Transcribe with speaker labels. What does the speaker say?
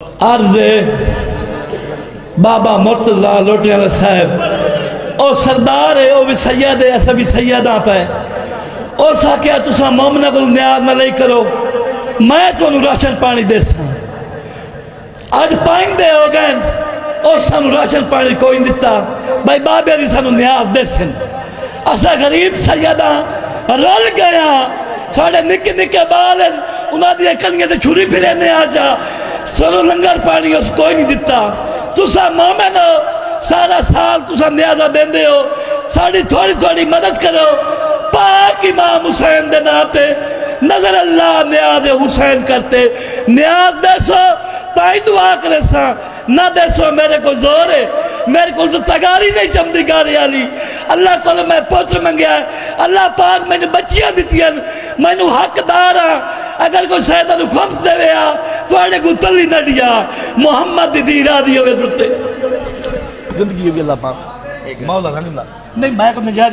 Speaker 1: عرض بابا مرتضی لوٹیاں صاحب او سردار ہے او بھی سید ہے ایسا بھی سیداں پہ او سا کیا تسا مومنہ کو نیاز نہ لئی کرو میں تو انہوں راشن پانی دے ساں آج پائندے ہو گئے او سانو راشن پانی کوئی دیتا بھائی بابے دی سانو نیاز دے سن اسا غریب سیداں رل گیا ساڑھے نکے نکے بالن انہاں دی کلیاں تے چھری پھرے نے آ جا سنو لنگر پانی اس کوئی نہیں دیتا تسا مومن ہو سارا سال تسا نیازہ دین دے ہو ساڑھی تھوڑی تھوڑی مدد کرو پاک امام حسین دے ناتے نظر اللہ نیاز حسین کرتے نیاز دے سو تائیں دعا کرے سا نہ دے سو میرے کو زور ہے میرے کو تگاری نہیں چمدی گاری آلی اللہ کو میں پوتر منگیا ہے اللہ پاک میں نے بچیاں دیتی ہیں میں نے حق دارا اگر کوئی سیدہ نو خمس دے ویا تو آڑے کو تلی نہ دیا محمد دی راضی ہوئے برتے زندگی ہوگی اللہ پاک مولا رحم اللہ نہیں میں کو نجات